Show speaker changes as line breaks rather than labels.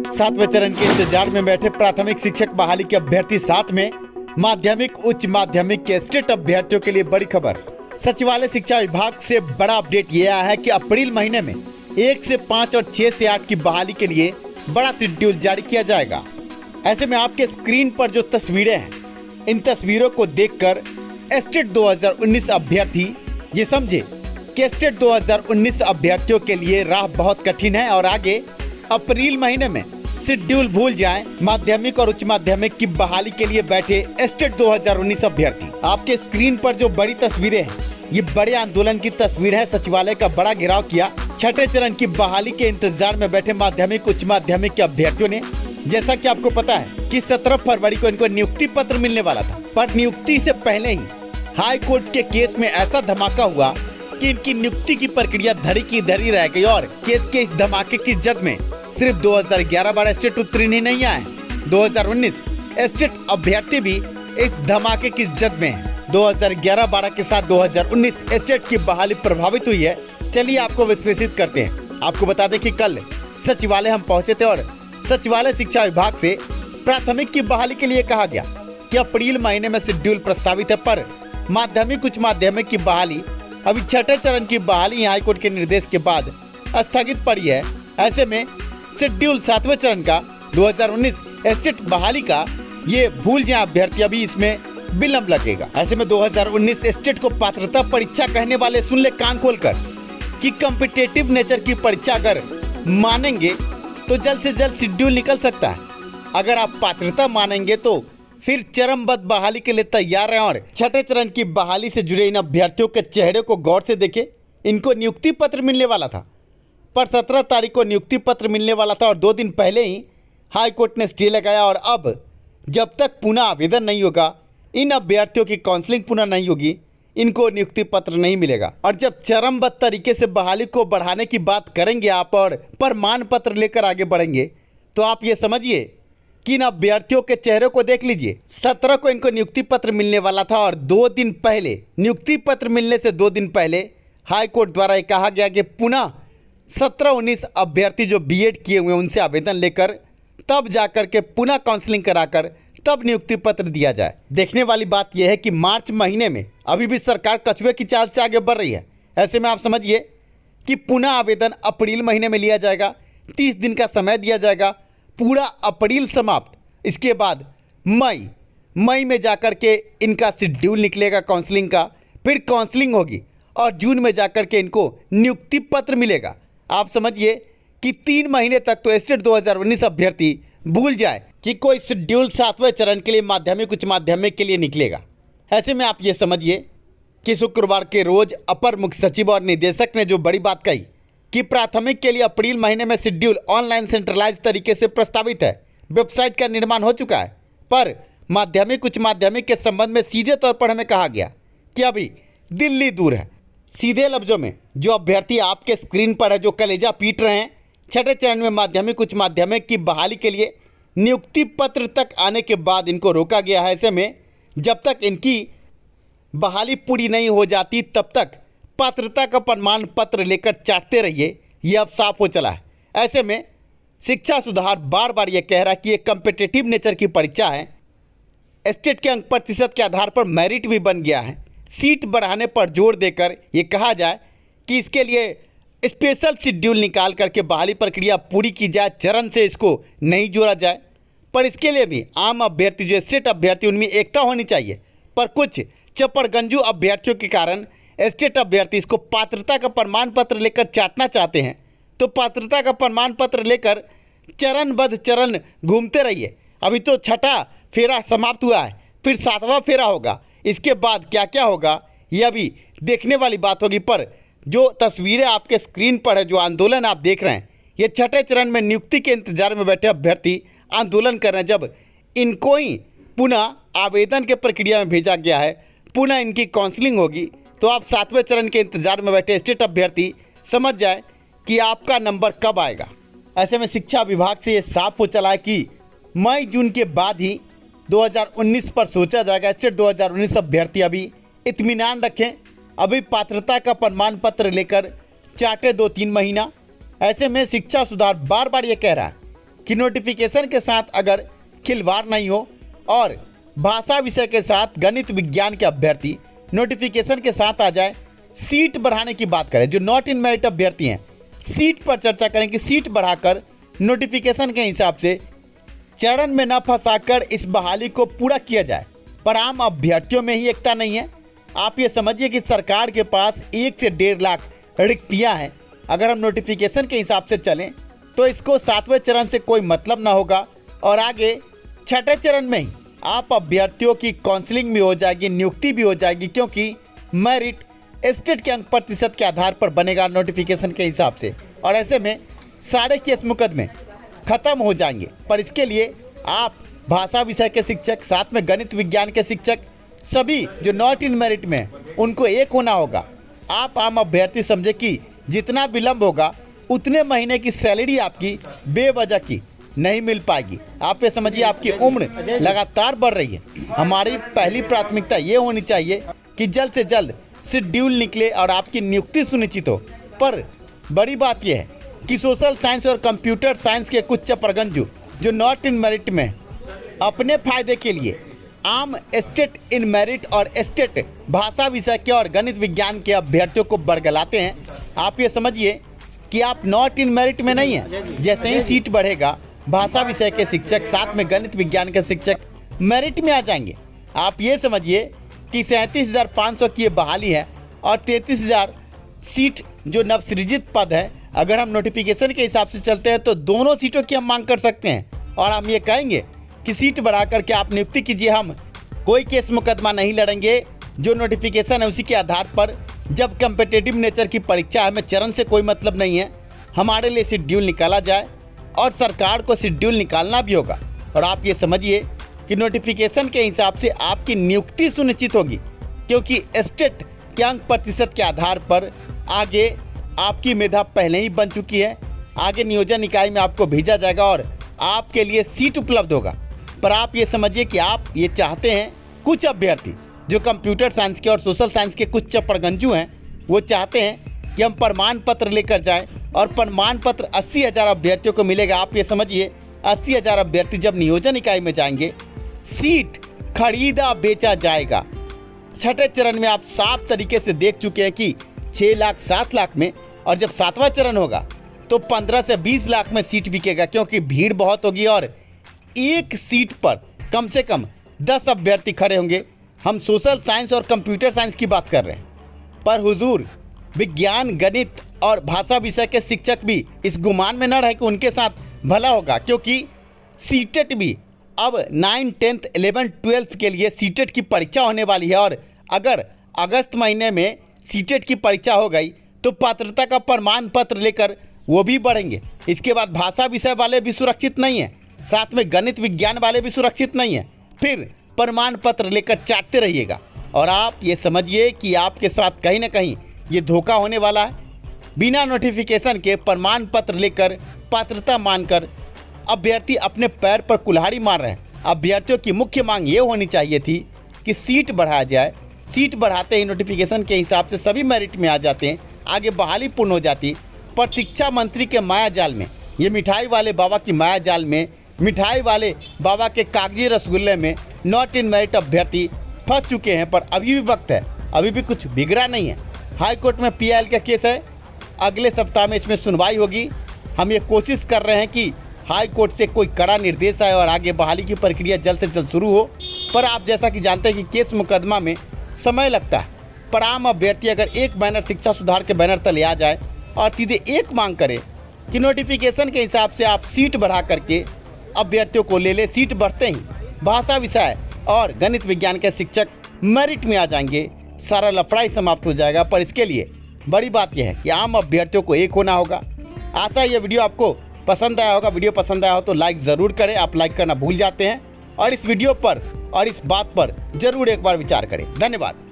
सातवें चरण के इंतजार में बैठे प्राथमिक शिक्षक बहाली के अभ्यर्थी साथ में माध्यमिक उच्च माध्यमिक के स्टेट अभ्यर्थियों के लिए बड़ी खबर। सचिवालय शिक्षा विभाग से बड़ा अपडेट ये आया है कि अप्रैल महीने में 1 से 5 और 6 से 8 की बहाली के लिए बड़ा शेड्यूल जारी किया जाएगा। ऐसे में आपके स्क्रीन पर जो तस्वीरें हैं, इन तस्वीरों को देखकर स्टेट 2019 अभ्यर्थी ये समझे कि स्टेट 2019 अभ्यर्थियों के लिए राह बहुत कठिन है और आगे अप्रैल महीने में शेड्यूल भूल जाएं। माध्यमिक और उच्च माध्यमिक की बहाली के लिए बैठे स्टेट 2019 अभ्यर्थी, आपके स्क्रीन पर जो बड़ी तस्वीरें हैं, ये बड़े आंदोलन की तस्वीर है। सचिवालय का बड़ा घेराव किया छठे चरण की बहाली के इंतजार में बैठे माध्यमिक उच्च माध्यमिक के अभ्यर्थियों ने। जैसा कि आपको पता है कि 17 फरवरी को इनको नियुक्ति पत्र मिलने वाला था, पर नियुक्ति से पहले ही हाई कोर्ट के केस में ऐसा धमाका हुआ कि इनकी नियुक्ति की प्रक्रिया धरी की धरी रह गई और केस के इस धमाके की जद में सिर्फ 2011-12 स्टेट उत्तीर्ण ही नहीं आए, 2019 स्टेट अभ्यर्थी भी इस धमाके की जद में है। 2011-12 के साथ 2019 स्टेट की बहाली प्रभावित हुई है। चलिए आपको विश्लेषित करते हैं। आपको बता दें कि कल सचिवालय हम पहुंचे थे और सचिवालय शिक्षा विभाग से प्राथमिक की बहाली के लिए कहा गया कि अप्रैल महीने में शेड्यूल प्रस्तावित है, पर माध्यमिक उच्च माध्यमिक की बहाली अभी छठे चरण की बहाली हाईकोर्ट के निर्देश के बाद स्थगित पड़ी है। ऐसे में शेड्यूल 7वें चरण का 2019 स्टेट बहाली का ये भूल जाए अभ्यर्थी, अभी इसमें विलम्ब लगेगा। ऐसे में 2019 स्टेट को पात्रता परीक्षा कहने वाले सुन ले कान खोलकर कि कॉम्पिटिटिव नेचर की परीक्षा अगर मानेंगे तो जल्द से जल्द शेड्यूल निकल सकता है। अगर आप पात्रता मानेंगे तो फिर चरणबद्ध बहाली के लिए तैयार हैं और छठे चरण की बहाली से जुड़े इन अभ्यर्थियों के चेहरे को गौर से देखें। इनको नियुक्ति पत्र मिलने वाला था, पर 17 तारीख को नियुक्ति पत्र मिलने वाला था और 2 दिन पहले ही हाई कोर्ट ने स्टे लगाया और अब जब तक पुनः आवेदन नहीं होगा, इन अभ्यर्थियों की काउंसलिंग पुनः नहीं होगी, इनको नियुक्ति पत्र नहीं मिलेगा। और जब चरणबद्ध तरीके से बहाली को बढ़ाने की बात करेंगे आप और प्रमाण पत्र लेकर आगे बढ़ेंगे, तो आप ये समझिए कि इन अभ्यर्थियों के चेहरे को देख लीजिए। 17 को इनको नियुक्ति पत्र मिलने वाला था और 2 दिन पहले, नियुक्ति पत्र मिलने से 2 दिन पहले हाई कोर्ट द्वारा ये कहा गया कि पुनः 17-19 अभ्यर्थी जो बीएड किए हुए उनसे आवेदन लेकर तब जाकर के पुनः काउंसलिंग कराकर तब नियुक्ति पत्र दिया जाए। देखने वाली बात यह है कि मार्च महीने में अभी भी सरकार कछुए की चाल से आगे बढ़ रही है। ऐसे में आप समझिए कि पुनः आवेदन अप्रैल महीने में लिया जाएगा, 30 दिन का समय दिया जाएगा, पूरा अप्रैल समाप्त, इसके बाद मई में जाकर के इनका शेड्यूल निकलेगा काउंसलिंग का, फिर काउंसलिंग होगी और जून में जाकर के इनको नियुक्ति पत्र मिलेगा। आप समझिए कि 3 महीने तक तो स्टेट 2019 अभ्यर्थी भूल जाए कि कोई शेड्यूल 7वें चरण के लिए माध्यमिक उच्च माध्यमिक के लिए निकलेगा। ऐसे में आप ये समझिए कि शुक्रवार के रोज अपर मुख्य सचिव और निदेशक ने जो बड़ी बात कही कि प्राथमिक के लिए अप्रैल महीने में शेड्यूल ऑनलाइन सेंट्रलाइज तरीके से प्रस्तावित है, वेबसाइट का निर्माण हो चुका है, पर माध्यमिक उच्च माध्यमिक के संबंध में सीधे तौर पर हमें कहा गया कि अभी दिल्ली दूर है। सीधे लफ्जों में जो अभ्यर्थी आपके स्क्रीन पर है, जो कलेजा पीट रहे हैं, छठे चरण में माध्यमिक उच्च माध्यमिक की बहाली के लिए नियुक्ति पत्र तक आने के बाद इनको रोका गया है। ऐसे में जब तक इनकी बहाली पूरी नहीं हो जाती तब तक पात्रता का प्रमाण पत्र लेकर चाटते रहिए, ये अब साफ हो चला है। ऐसे में शिक्षा सुधार बार बार ये कह रहा है कि ये कॉम्पिटिटिव नेचर की परीक्षा है, स्टेट के अंक प्रतिशत के आधार पर मेरिट भी बन गया है। सीट बढ़ाने पर जोर देकर ये कहा जाए कि इसके लिए स्पेशल शेड्यूल निकाल करके बहाली प्रक्रिया पूरी की जाए, चरण से इसको नहीं जोड़ा जाए। पर इसके लिए भी आम अभ्यर्थी जो स्टेट अभ्यर्थी उनमें एकता होनी चाहिए, पर कुछ चपड़गंजू अभ्यर्थियों के कारण स्टेट अभ्यर्थी इसको पात्रता का प्रमाण पत्र लेकर चाटना चाहते हैं। तो पात्रता का प्रमाण पत्र लेकर चरणबद्ध चरण घूमते रहिए। अभी तो छठा फेरा समाप्त हुआ है, फिर 7वां फेरा होगा, इसके बाद क्या क्या होगा ये अभी देखने वाली बात होगी। पर जो तस्वीरें आपके स्क्रीन पर है, जो आंदोलन आप देख रहे हैं, ये छठे चरण में नियुक्ति के इंतजार में बैठे अभ्यर्थी आंदोलन कर रहे हैं। जब इनको ही पुनः आवेदन के प्रक्रिया में भेजा गया है, पुनः इनकी काउंसलिंग होगी, तो आप 7वें चरण के इंतजार में बैठे स्टेट अभ्यर्थी समझ जाए कि आपका नंबर कब आएगा। ऐसे में शिक्षा विभाग से ये साफ हो चला है कि मई जून के बाद ही 2019 पर सोचा जाएगा। स्टेट 2019 अभ्यर्थी अभी इत्मीनान रखें, अभी पात्रता का प्रमाण पत्र लेकर चाटे 2-3 महीना, ऐसे में शिक्षा सुधार बार बार ये कह रहा है कि नोटिफिकेशन के साथ अगर खिलवाड़ नहीं हो और भाषा विषय के साथ गणित विज्ञान के अभ्यर्थी नोटिफिकेशन के साथ आ जाए, सीट बढ़ाने की बात करें, जो नॉट इन मेरिट अभ्यर्थी हैं सीट पर चर्चा करें कि सीट बढ़ाकर नोटिफिकेशन के हिसाब से चरण में न फंसाकर इस बहाली को पूरा किया जाए। पर आम अभ्यर्थियों में ही एकता नहीं है। आप ये समझिए कि सरकार के पास 1 से 1.5 लाख रिक्तियाँ हैं। अगर हम नोटिफिकेशन के हिसाब से चलें तो इसको 7वें चरण से कोई मतलब ना होगा और आगे 6ठे चरण में ही आप अभ्यर्थियों की काउंसलिंग भी हो जाएगी, नियुक्ति भी हो जाएगी, क्योंकि मेरिट स्टेट के अंक प्रतिशत के आधार पर बनेगा नोटिफिकेशन के हिसाब से। और ऐसे में सारे केस मुकदमे खत्म हो जाएंगे। पर इसके लिए आप भाषा विषय के शिक्षक, साथ में गणित विज्ञान के शिक्षक, सभी जो नॉट इन मेरिट में उनको एक होना होगा। आप आम अभ्यर्थी समझे कि जितना विलम्ब होगा उतने महीने की सैलरी आपकी बेवजह की नहीं मिल पाएगी। आप ये समझिए आपकी उम्र लगातार बढ़ रही है। हमारी पहली प्राथमिकता ये होनी चाहिए कि जल्द से जल्द शेड्यूल निकले और आपकी नियुक्ति सुनिश्चित हो। पर बड़ी बात यह है कि सोशल साइंस और कंप्यूटर साइंस के कुछ चपरगंजू जो नॉट इन मेरिट में अपने फायदे के लिए आम स्टेट इन मेरिट और स्टेट भाषा विषय के और गणित विज्ञान के अभ्यर्थियों को बरगलाते हैं। आप ये समझिए कि आप नॉट इन मेरिट में नहीं हैं। जैसे ही सीट बढ़ेगा भाषा विषय के शिक्षक, साथ में गणित विज्ञान के शिक्षक मेरिट में आ जाएंगे। आप ये समझिए कि 37,500 की ये बहाली है और 33,000 सीट जो नवसृजित पद है, अगर हम नोटिफिकेशन के हिसाब से चलते हैं तो दोनों सीटों की हम मांग कर सकते हैं। और हम ये कहेंगे कि सीट बढ़ा करके आप नियुक्ति कीजिए, हम कोई केस मुकदमा नहीं लड़ेंगे। जो नोटिफिकेशन है उसी के आधार पर, जब कम्पिटिटिव नेचर की परीक्षा है, हमें चरण से कोई मतलब नहीं है। हमारे लिए शेड्यूल निकाला जाए और सरकार को शेड्यूल निकालना भी होगा। और आप ये समझिए कि नोटिफिकेशन के हिसाब से आपकी नियुक्ति सुनिश्चित होगी, क्योंकि स्टेट के अंक प्रतिशत के आधार पर आगे आपकी मेधा पहले ही बन चुकी है। आगे नियोजन इकाई में आपको भेजा जाएगा और आपके लिए सीट उपलब्ध होगा। पर आप ये समझिए कि आप ये चाहते हैं, कुछ अभ्यर्थी जो कंप्यूटर साइंस के और सोशल साइंस के कुछ चपड़गंजू हैं, वो चाहते हैं कि हम प्रमाण पत्र लेकर जाएं और प्रमाण पत्र 80,000 अभ्यर्थियों को मिलेगा। आप ये समझिए 80,000 अभ्यर्थी जब नियोजन इकाई में जाएंगे, सीट खरीदा बेचा जाएगा। 6ठे चरण में आप साफ तरीके से देख चुके हैं कि 6 लाख 7 लाख में, और जब 7वां चरण होगा तो 15 से 20 लाख में सीट बिकेगा, क्योंकि भीड़ बहुत होगी और एक सीट पर कम से कम 10 अभ्यर्थी खड़े होंगे। हम सोशल साइंस और कंप्यूटर साइंस की बात कर रहे हैं, पर हुजूर विज्ञान, गणित और भाषा विषय के शिक्षक भी इस गुमान में न रहे कि उनके साथ भला होगा, क्योंकि सीटेट भी अब 9, 10, 11, 12 के लिए सीटेट की परीक्षा होने वाली है। और अगर अगस्त महीने में सीटेट की परीक्षा हो गई तो पात्रता का प्रमाण पत्र लेकर वो भी बढ़ेंगे। इसके बाद भाषा विषय वाले भी सुरक्षित नहीं हैं, साथ में गणित विज्ञान वाले भी सुरक्षित नहीं हैं। फिर प्रमाण पत्र लेकर चाटते रहिएगा और आप ये समझिए कि आपके साथ कहीं ना कहीं ये धोखा होने वाला है। बिना नोटिफिकेशन के प्रमाण पत्र लेकर पात्रता मानकर अभ्यर्थी अपने पैर पर कुल्हाड़ी मार रहे हैं। अभ्यर्थियों की मुख्य मांग ये होनी चाहिए थी कि सीट बढ़ाया जाए। सीट बढ़ाते ही नोटिफिकेशन के हिसाब से सभी मेरिट में आ जाते हैं, आगे बहाली पूर्ण हो जाती। पर शिक्षा मंत्री के माया जाल में, ये मिठाई वाले बाबा की माया जाल में, मिठाई वाले बाबा के कागजी रसगुल्ले में नॉट इन मेरिट अभ्यर्थी फंस चुके हैं। पर अभी भी वक्त है, अभी भी कुछ बिगड़ा नहीं है। हाई कोर्ट में PIL का केस है, अगले सप्ताह में इसमें सुनवाई होगी। हम ये कोशिश कर रहे हैं कि हाई कोर्ट से कोई कड़ा निर्देश आए और आगे बहाली की प्रक्रिया जल्द से जल्द शुरू हो। पर आप जैसा कि जानते हैं कि केस मुकदमा में समय लगता है। पर आम अभ्यर्थी अगर एक बैनर शिक्षा सुधार के बैनर तले आ जाए और सीधे एक मांग करे कि नोटिफिकेशन के हिसाब से आप सीट बढ़ा करके अभ्यर्थियों को ले ले, सीट बढ़ते ही भाषा विषय और गणित विज्ञान के शिक्षक मेरिट में आ जाएंगे, सारा लफड़ा ही समाप्त हो जाएगा। पर इसके लिए बड़ी बात यह है कि आम अभ्यर्थियों को एक होना होगा। आशा है ये वीडियो आपको पसंद आया होगा। वीडियो पसंद आया हो तो लाइक ज़रूर करें, आप लाइक करना भूल जाते हैं। और इस वीडियो पर और इस बात पर ज़रूर एक बार विचार करें। धन्यवाद।